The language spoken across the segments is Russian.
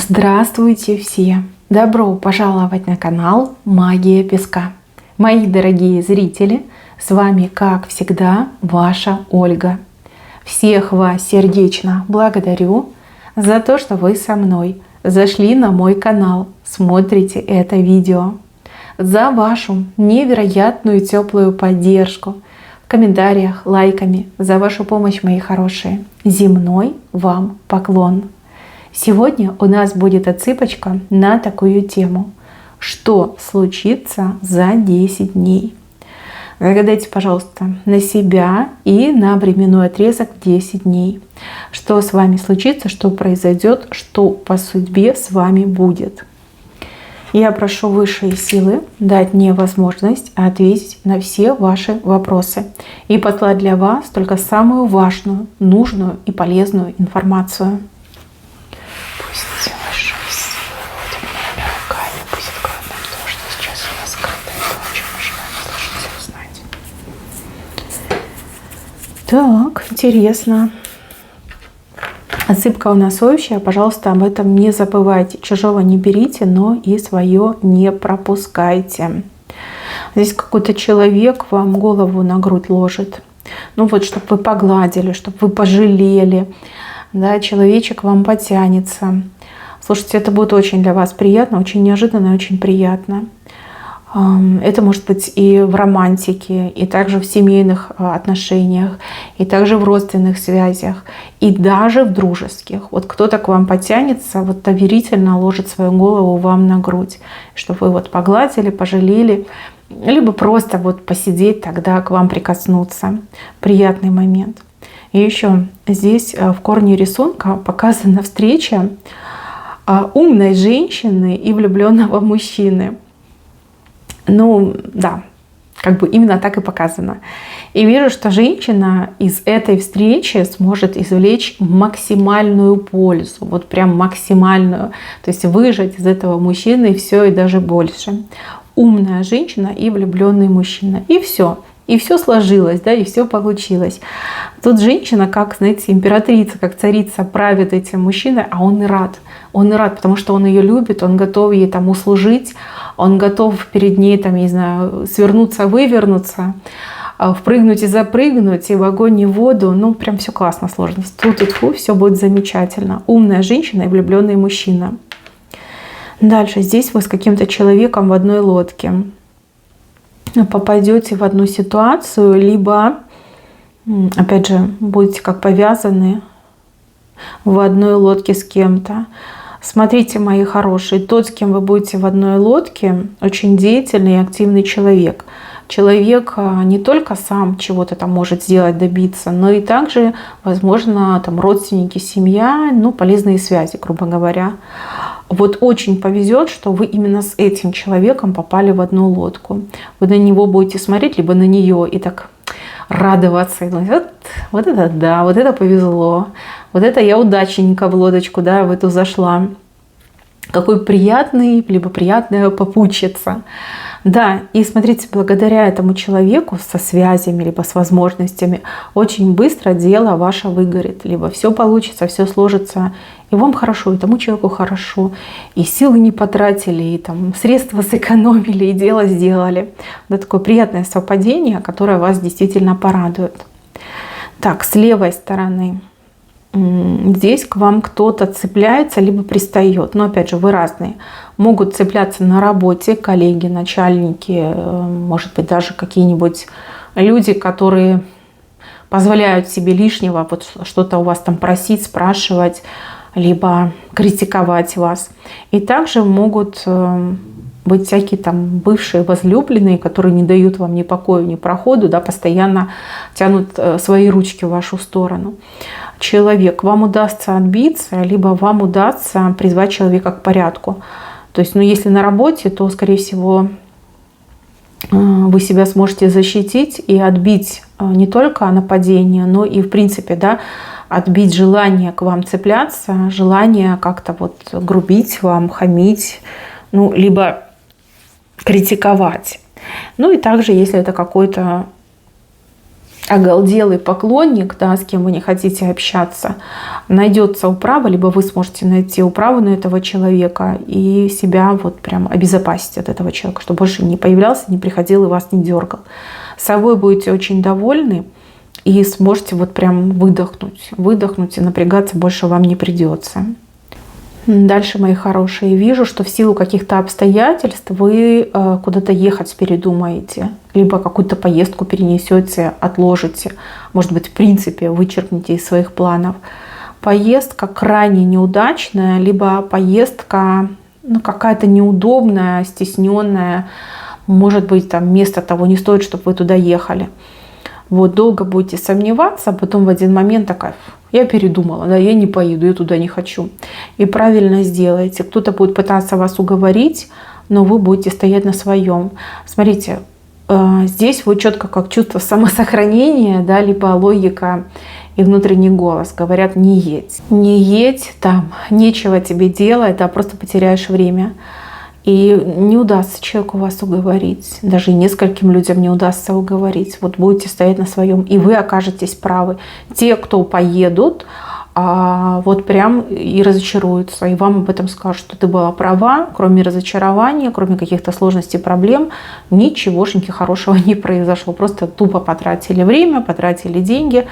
Здравствуйте все! Добро пожаловать на канал Магия Песка. Мои дорогие зрители, с вами, как всегда, ваша Ольга. Всех вас сердечно благодарю за то, что вы со мной зашли на мой канал, смотрите это видео, за вашу невероятную теплую поддержку в комментариях, лайками, за вашу помощь, мои хорошие. Земной вам поклон! Сегодня у нас будет отсыпочка на такую тему. Что случится за 10 дней? Загадайте, пожалуйста, на себя и на временной отрезок 10 дней. Что с вами случится, что произойдет, что по судьбе с вами будет. Я прошу высшие силы дать мне возможность ответить на все ваши вопросы и послать для вас только самую важную, нужную и полезную информацию. Пусть высшие силы водят моими руками, пусть откроют нам то, что сейчас у нас скрыто, и то, о чем мы желаем слышать и узнать. Так, интересно. Отсыпка у нас общая, пожалуйста, об этом не забывайте. Чужого не берите, но и свое не пропускайте. Здесь какой-то человек вам голову на грудь ложит. Ну вот, чтобы вы погладили, чтобы вы пожалели. Да, человечек вам потянется. Слушайте, это будет очень для вас приятно, очень неожиданно и очень приятно. Это может быть и в романтике, и также в семейных отношениях, и также в родственных связях, и даже в дружеских. Вот кто-то к вам потянется, вот доверительно ложит свою голову вам на грудь, чтобы вы вот погладили, пожалели, либо просто вот посидеть, тогда к вам прикоснуться. Приятный момент. И еще здесь в корне рисунка показана встреча умной женщины и влюбленного мужчины. Ну да, как бы именно так и показано. И вижу, что женщина из этой встречи сможет извлечь максимальную пользу, вот прям максимальную. То есть выжать из этого мужчины все и даже больше. Умная женщина и влюбленный мужчина. И все. И все сложилось, да, и все получилось. Тут женщина, как, знаете, императрица, как царица правит этим мужчиной, а он и рад. Он и рад, потому что он ее любит, он готов ей там услужить, он готов перед ней, там, не знаю, свернуться, вывернуться, впрыгнуть и запрыгнуть, и в огонь, и в воду. Ну, прям все классно сложно. Тьфу-тьфу-тьфу, все будет замечательно. Умная женщина и влюбленный мужчина. Дальше. Здесь вы с каким-то человеком в одной лодке попадете в одну ситуацию, либо, опять же, будете как повязаны в одной лодке с кем-то. Смотрите, мои хорошие, тот, с кем вы будете в одной лодке, очень деятельный и активный человек. Человек не только сам чего-то там может сделать, добиться, но и также, возможно, там родственники, семья, ну, полезные связи, грубо говоря. Вот очень повезет, что вы именно с этим человеком попали в одну лодку. Вы на него будете смотреть, либо на нее, и так радоваться. И думать, вот это да, вот это повезло. Вот это я удачненько в лодочку, да, в эту зашла. Какой приятный, либо приятная попутчица. Да, и смотрите, благодаря этому человеку со связями, либо с возможностями, очень быстро дело ваше выгорит. Либо все получится, все сложится, и вам хорошо, и тому человеку хорошо. И силы не потратили, и там средства сэкономили, и дело сделали. Это такое приятное совпадение, которое вас действительно порадует. Так, с левой стороны. Здесь к вам кто-то цепляется, либо пристает. Но опять же, вы разные. Могут цепляться на работе коллеги, начальники, может быть, даже какие-нибудь люди, которые позволяют себе лишнего вот что-то у вас там просить, спрашивать, либо критиковать вас. И также могут быть всякие там бывшие возлюбленные, которые не дают вам ни покоя, ни проходу, да, постоянно тянут свои ручки в вашу сторону. Человек, вам удастся отбиться, либо вам удастся призвать человека к порядку. То есть, ну, если на работе, то, скорее всего, вы себя сможете защитить и отбить не только нападение, но и, в принципе, да, отбить желание к вам цепляться, желание как-то вот грубить вам, хамить, ну, либо критиковать. Ну и также, если это какой-то оголделый поклонник, да, с кем вы не хотите общаться, найдется управа, либо вы сможете найти управу на этого человека и себя вот прям обезопасить от этого человека, чтобы больше не появлялся, не приходил и вас не дергал. Собой будете очень довольны и сможете вот прям выдохнуть, и напрягаться больше вам не придется. Дальше, мои хорошие, вижу, что в силу каких-то обстоятельств вы куда-то ехать передумаете, либо какую-то поездку перенесете, отложите, может быть, в принципе, вычеркните из своих планов. Поездка крайне неудачная, либо поездка какая-то неудобная, стесненная, может быть, там место того не стоит, чтобы вы туда ехали. Вот долго будете сомневаться, а потом в один момент такая: я передумала, да, я не поеду, я туда не хочу. И правильно сделаете. Кто-то будет пытаться вас уговорить, но вы будете стоять на своем. Смотрите, здесь вы четко как чувство самосохранения, да, либо логика и внутренний голос говорят: не едь. Не едь, там нечего тебе делать, да, просто потеряешь время. И не удастся человеку вас уговорить. Даже нескольким людям не удастся уговорить. Вот будете стоять на своем, и вы окажетесь правы. Те, кто поедут, вот прям и разочаруются. И вам об этом скажут, что ты была права. Кроме разочарования, кроме каких-то сложностей, проблем, ничегошеньки хорошего не произошло. Просто тупо потратили время, потратили деньги,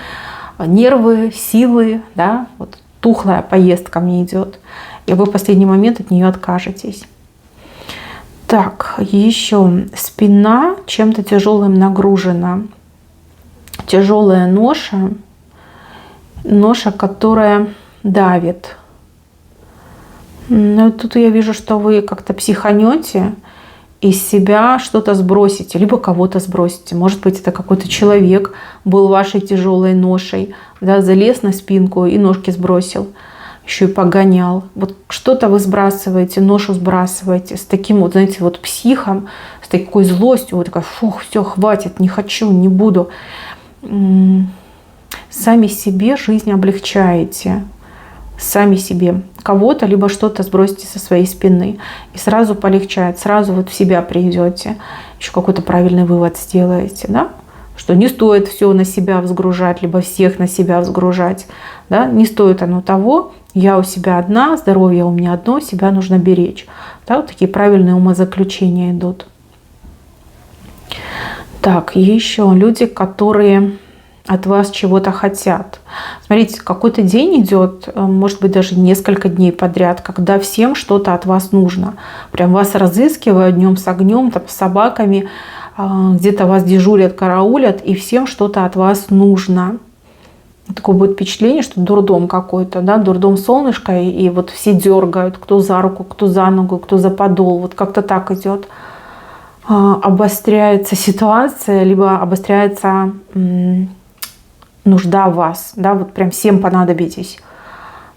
нервы, силы. Да? Вот тухлая поездка мне идет. И вы в последний момент от нее откажетесь. Так, еще спина чем-то тяжелым нагружена. Тяжелая ноша, которая давит. Но тут я вижу, что вы как-то психанете, из себя что-то сбросите, либо кого-то сбросите. Может быть, это какой-то человек был вашей тяжелой ношей, да, залез на спинку и ножки сбросил. Еще и погонял. Вот что-то вы сбрасываете, ношу сбрасываете с таким вот, знаете, вот психом, с такой злостью, вот такая: фух, все, хватит, не хочу, не буду. Сами себе жизнь облегчаете. Сами себе кого-то, либо что-то сбросите со своей спины. И сразу полегчает, сразу вот в себя придете. Еще какой-то правильный вывод сделаете, да? Что не стоит все на себя взгружать, либо всех на себя взгружать. Да? Не стоит оно того. Я у себя одна, здоровье у меня одно, себя нужно беречь. Да, вот такие правильные умозаключения идут. Так, еще люди, которые от вас чего-то хотят. Смотрите, какой-то день идет, может быть, даже несколько дней подряд, когда всем что-то от вас нужно. Прям вас разыскивают днем с огнем, там, с собаками, где-то вас дежурят, караулят, и всем что-то от вас нужно. Такое будет впечатление, что дурдом какой-то, да, дурдом солнышко, и вот все дергают, кто за руку, кто за ногу, кто за подол, вот как-то так идет. Обостряется ситуация, либо обостряется нужда в вас, да, вот прям всем понадобитесь.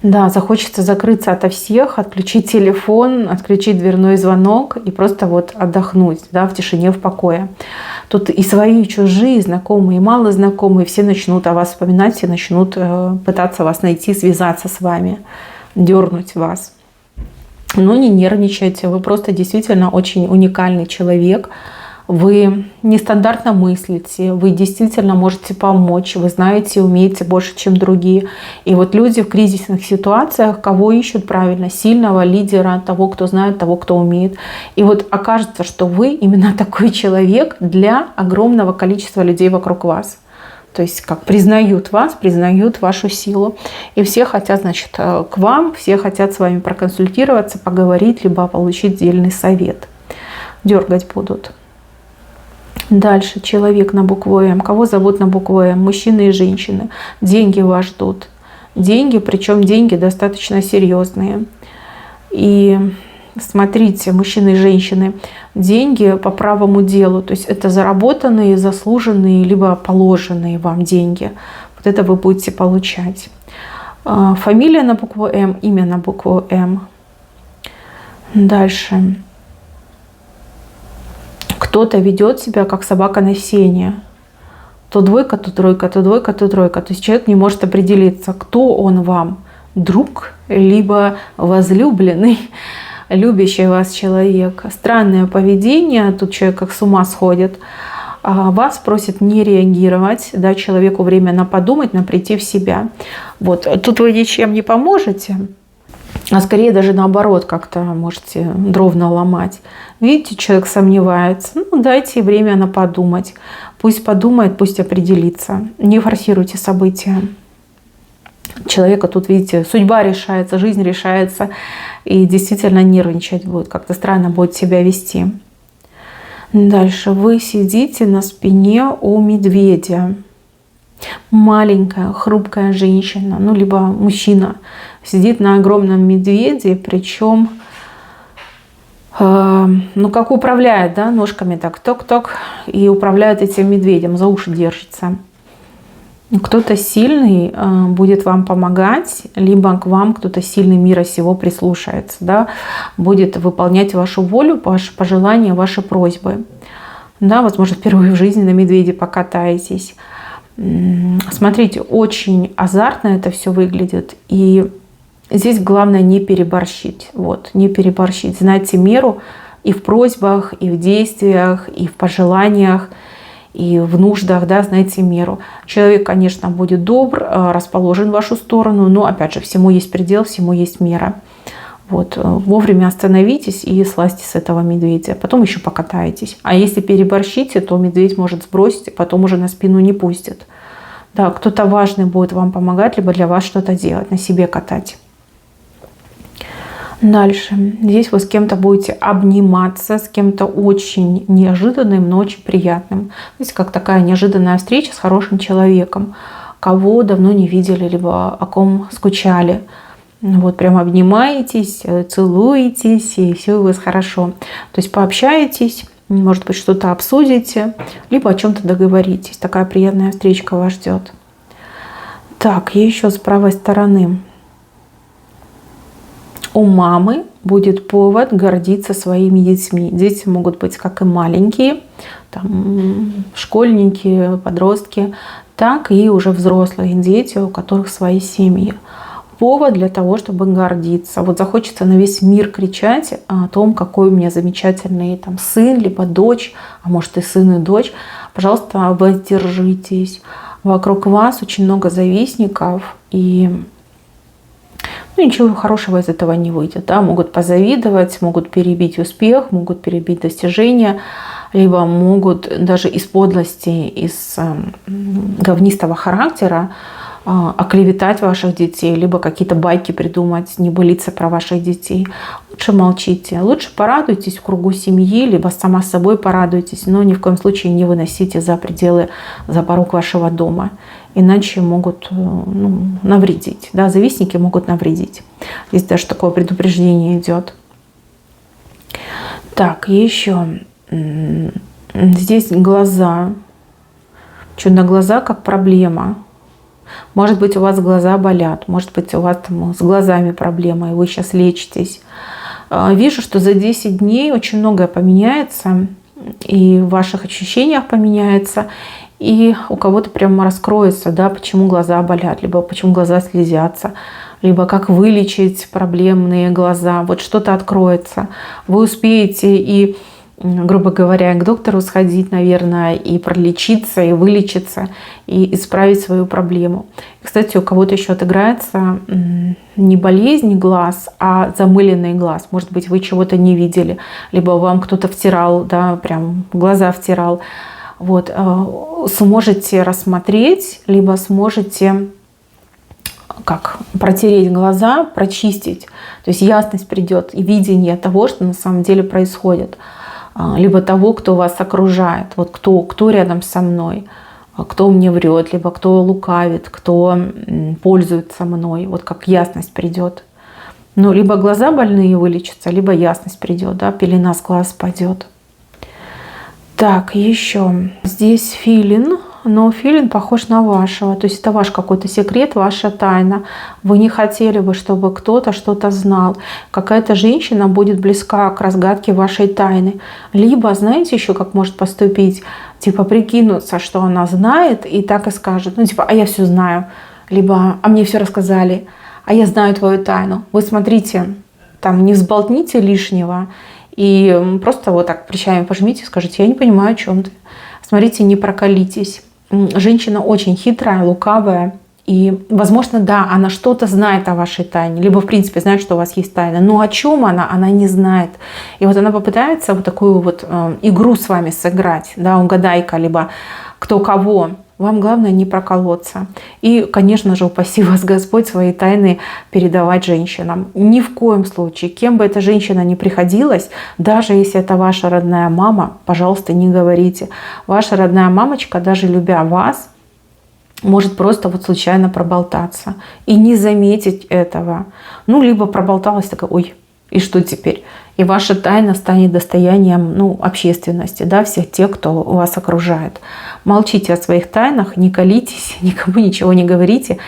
Да, захочется закрыться ото всех, отключить телефон, отключить дверной звонок и просто вот отдохнуть, да, в тишине, в покое. Тут и свои, и чужие, знакомые, и малознакомые, все начнут о вас вспоминать, все начнут пытаться вас найти, связаться с вами, дернуть вас. Но не нервничайте, вы просто действительно очень уникальный человек. Вы нестандартно мыслите, вы действительно можете помочь, вы знаете, умеете больше, чем другие. И вот люди в кризисных ситуациях, кого ищут правильно? Сильного лидера, того, кто знает, того, кто умеет. И вот окажется, что вы именно такой человек для огромного количества людей вокруг вас. То есть как признают вас, признают вашу силу. И все хотят, значит, к вам, все хотят с вами проконсультироваться, поговорить, либо получить дельный совет. Дергать будут. Дальше человек на букву М. Кого зовут на букву М? Мужчины и женщины. Деньги вас ждут. Деньги, причем деньги достаточно серьезные. И смотрите, мужчины и женщины, деньги по правому делу. То есть это заработанные, заслуженные, либо положенные вам деньги. Вот это вы будете получать. Фамилия на букву М, имя на букву М. Дальше. Кто-то ведет себя как собака на сене. То двойка, то тройка, то двойка, то тройка. То есть человек не может определиться, кто он вам. Друг, либо возлюбленный, любящий вас человек. Странное поведение. Тут человек как с ума сходит. вас просит не реагировать, дать человеку время на подумать, на прийти в себя. Вот. Тут вы ничем не поможете, а скорее даже наоборот как-то можете дров наломать. Видите, человек сомневается. Ну, дайте время на подумать. Пусть подумает, пусть определится. Не форсируйте события. Человека тут, видите, судьба решается, жизнь решается. И действительно нервничать будет. Как-то странно будет себя вести. Дальше. Вы сидите на спине у медведя. Маленькая, хрупкая женщина, ну, либо мужчина сидит на огромном медведе, причем, ну, как управляет, да, ножками так ток-ток, и управляет этим медведем, за уши держится. Кто-то сильный будет вам помогать, либо к вам кто-то сильный мира сего прислушается, да, будет выполнять вашу волю, ваши пожелания, ваши просьбы. Да, возможно, впервые в жизни на медведе покатаетесь. Смотрите, очень азартно это все выглядит. И здесь главное не переборщить. Вот, не переборщить. Знайте меру и в просьбах, и в действиях, и в пожеланиях, и в нуждах, да, знайте меру. Человек, конечно, будет добр, расположен в вашу сторону, но, опять же, всему есть предел, всему есть мера. Вот, вовремя остановитесь и слазьте с этого медведя. Потом еще покатаетесь. А если переборщите, то медведь может сбросить, и потом уже на спину не пустит. Да, кто-то важный будет вам помогать, либо для вас что-то делать, на себе катать. Дальше. Здесь вы с кем-то будете обниматься, с кем-то очень неожиданным, но очень приятным. Здесь как такая неожиданная встреча с хорошим человеком, кого давно не видели, либо о ком скучали. Вот прям обнимаетесь, целуетесь, и все у вас хорошо. То есть пообщаетесь, может быть, что-то обсудите, либо о чем-то договоритесь. Такая приятная встречка вас ждет. Так, и еще с правой стороны. У мамы будет повод гордиться своими детьми. Дети могут быть как и маленькие, там, школьники, подростки, так и уже взрослые дети, у которых свои семьи. Повод для того, чтобы гордиться. Вот захочется на весь мир кричать о том, какой у меня замечательный там сын, либо дочь, а может и сын, и дочь. Пожалуйста, воздержитесь. Вокруг вас очень много завистников, и ничего хорошего из этого не выйдет. Да? Могут позавидовать, могут перебить успех, могут перебить достижения, либо могут даже из подлости, из говнистого характера оклеветать ваших детей, либо какие-то байки придумать, небылицы про ваших детей. Лучше молчите. Лучше порадуйтесь в кругу семьи, либо сама собой порадуйтесь, но ни в коем случае не выносите за пределы, за порог вашего дома. Иначе могут навредить. Да, завистники могут навредить. Здесь даже такое предупреждение идет. Так, еще. Здесь глаза. Что на глаза как проблема. Может быть, у вас глаза болят, может быть, у вас там с глазами проблема, и вы сейчас лечитесь. Вижу, что за 10 дней очень многое поменяется, и в ваших ощущениях поменяется, и у кого-то прямо раскроется, да, почему глаза болят, либо почему глаза слезятся, либо как вылечить проблемные глаза. Вот что-то откроется. Вы успеете и, грубо говоря, к доктору сходить, наверное, и пролечиться, и вылечиться, и исправить свою проблему. Кстати, у кого-то еще отыграется не болезнь глаз, а замыленный глаз. Может быть, вы чего-то не видели, либо вам кто-то втирал, да, прям глаза втирал. Вот, сможете рассмотреть, либо сможете как протереть глаза, прочистить. То есть ясность придет и видение того, что на самом деле происходит. Либо того, кто вас окружает, вот кто рядом со мной, кто мне врет, либо кто лукавит, кто пользуется мной, вот как ясность придет. Ну, либо глаза больные вылечатся, либо ясность придет, да, пелена с глаз спадет. Так, еще здесь филин, но филин похож на вашего, то есть это ваш какой-то секрет, ваша тайна. Вы не хотели бы, чтобы кто-то что-то знал. Какая-то женщина будет близка к разгадке вашей тайны. Либо, знаете, еще как может поступить, типа прикинуться, что она знает, и так и скажет, ну типа, а я все знаю. Либо, а мне все рассказали, а я знаю твою тайну. Вы смотрите, там не взболтните лишнего, и просто вот так плечами пожмите и скажите, я не понимаю, о чем ты. Смотрите, не проколитесь. Женщина очень хитрая, лукавая. И, возможно, да, она что-то знает о вашей тайне, либо, в принципе, знает, что у вас есть тайна. Но о чем она не знает. И вот она попытается вот такую вот игру с вами сыграть, да, угадайка, либо кто кого. Вам главное не проколоться. И, конечно же, упаси вас Господь свои тайны передавать женщинам. Ни в коем случае, кем бы эта женщина ни приходилась, даже если это ваша родная мама, пожалуйста, не говорите. Ваша родная мамочка, даже любя вас, может просто вот случайно проболтаться и не заметить этого. Ну, либо проболталась такая, ой, и что теперь? И ваша тайна станет достоянием, ну, общественности, да, всех тех, кто вас окружает. Молчите о своих тайнах, не колитесь, никому ничего не говорите.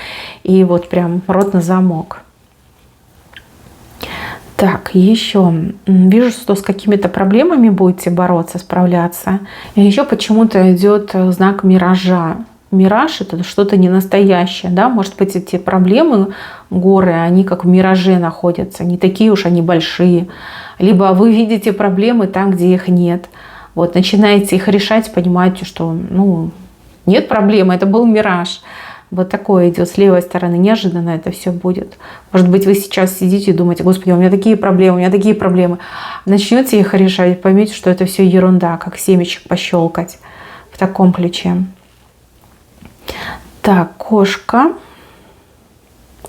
И вот прям рот на замок. Так, еще вижу, что с какими-то проблемами будете бороться, справляться. И еще почему-то идет знак миража. Мираж — это что-то ненастоящее, да, может быть, эти проблемы, горы, они как в мираже находятся, не такие уж они большие. Либо вы видите проблемы там, где их нет. Вот, начинаете их решать, понимаете, что, ну, нет проблемы, это был мираж. Вот такое идет с левой стороны, неожиданно это все будет. Может быть, вы сейчас сидите и думаете, господи, у меня такие проблемы, у меня такие проблемы. Начнете их решать, поймете, что это все ерунда, как семечек пощелкать в таком ключе. Так, кошка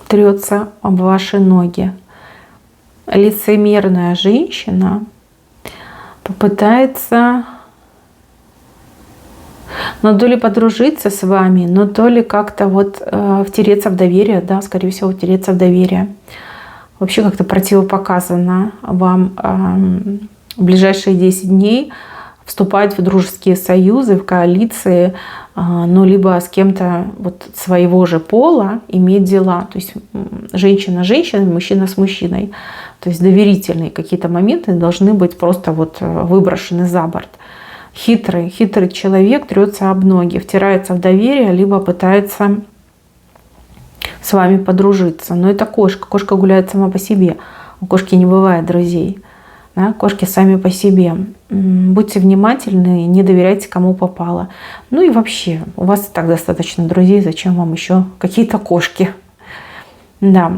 трется об ваши ноги. Лицемерная женщина попытается, ну, то ли подружиться с вами, но то ли как-то вот втереться в доверие, да, скорее всего, втереться в доверие. Вообще как-то противопоказано вам в ближайшие 10 дней вступать в дружеские союзы, в коалиции, ну, либо с кем-то вот своего же пола иметь дела. То есть женщина с женщиной, мужчина с мужчиной. То есть доверительные какие-то моменты должны быть просто вот выброшены за борт. Хитрый человек трется об ноги, втирается в доверие, либо пытается с вами подружиться. Но это кошка. Кошка гуляет сама по себе. У кошки не бывает друзей. Да? Кошки сами по себе. Будьте внимательны, не доверяйте, кому попало. Ну и вообще, у вас и так достаточно друзей, зачем вам еще какие-то кошки? Да.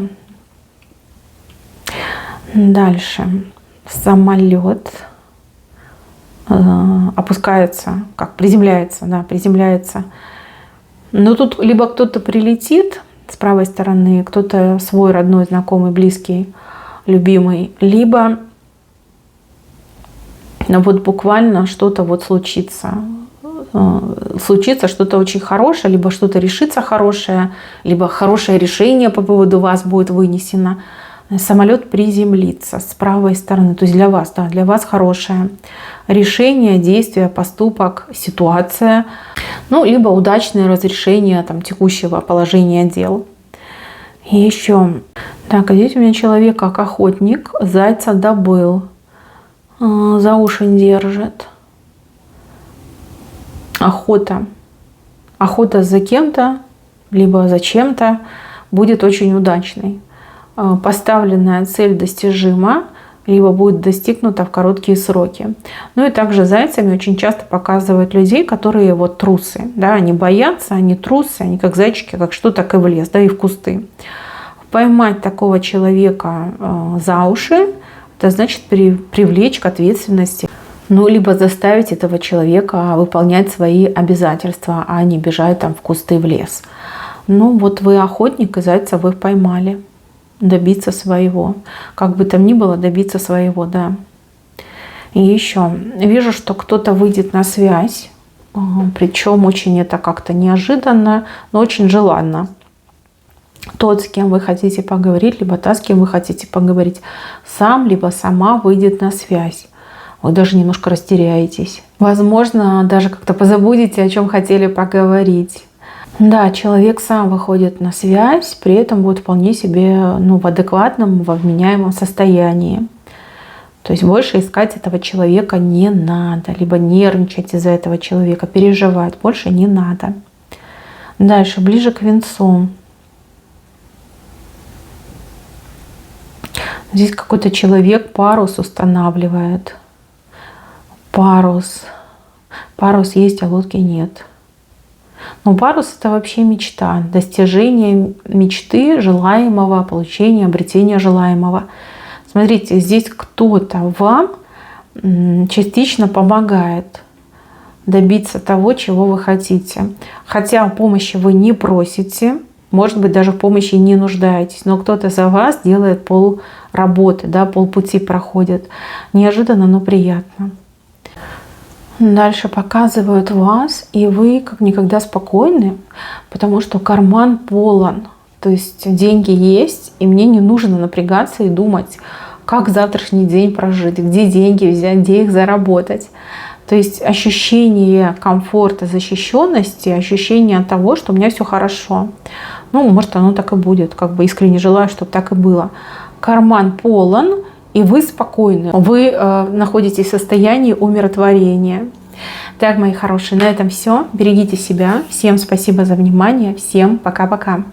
Дальше. Самолет опускается, как приземляется, да, приземляется. Но тут либо кто-то прилетит с правой стороны, кто-то свой родной, знакомый, близкий, любимый, либо вот буквально что-то вот случится. Случится что-то очень хорошее, либо что-то решится хорошее, либо хорошее решение по поводу вас будет вынесено. Самолет приземлится с правой стороны. То есть для вас, да, для вас хорошее решение, действие, поступок, ситуация. Ну, либо удачное разрешение там, текущего положения дел. И еще. Так, а здесь у меня человек как охотник зайца добыл. За уши держит. Охота. Охота за кем-то, либо за чем-то будет очень удачной. Поставленная цель достижима, либо будет достигнута в короткие сроки. Ну и также зайцами очень часто показывают людей, которые вот трусы. Да, они боятся, они трусы, они как зайчики, как что, так и в лес, да, и в кусты. Поймать такого человека за уши, это значит привлечь к ответственности. Ну, либо заставить этого человека выполнять свои обязательства, а не бежать там в кусты, в лес. Ну, вот вы охотник, и зайца вы поймали. Добиться своего. Как бы там ни было, добиться своего, да. И еще. Вижу, что кто-то выйдет на связь. Причем очень это как-то неожиданно, но очень желанно. Тот, с кем вы хотите поговорить, либо та, с кем вы хотите поговорить, сам либо сама выйдет на связь. Вы даже немножко растеряетесь. Возможно, даже как-то позабудете, о чем хотели поговорить. Да, человек сам выходит на связь, при этом будет вполне себе в адекватном, во вменяемом состоянии. То есть больше искать этого человека не надо, либо нервничать из-за этого человека, переживать больше не надо. Дальше, ближе к венцу. Здесь какой-то человек парус устанавливает. Парус. Парус есть, а лодки нет. Но парус — это вообще мечта, достижение мечты, желаемого, получение, обретение желаемого. Смотрите, здесь кто-то вам частично помогает добиться того, чего вы хотите. Хотя помощи вы не просите, может быть, даже в помощи не нуждаетесь, но кто-то за вас делает пол работы, да, полпути проходит. Неожиданно, но приятно. Дальше показывают вас, и вы как никогда спокойны, потому что карман полон. То есть деньги есть, и мне не нужно напрягаться и думать, как завтрашний день прожить, где деньги взять, где их заработать. То есть ощущение комфорта, защищенности, ощущение того, что у меня все хорошо. Ну, может, оно так и будет. Как бы искренне желаю, чтобы так и было. Карман полон, и вы спокойны. Вы находитесь в состоянии умиротворения. Так, мои хорошие, на этом все. Берегите себя. Всем спасибо за внимание. Всем пока-пока.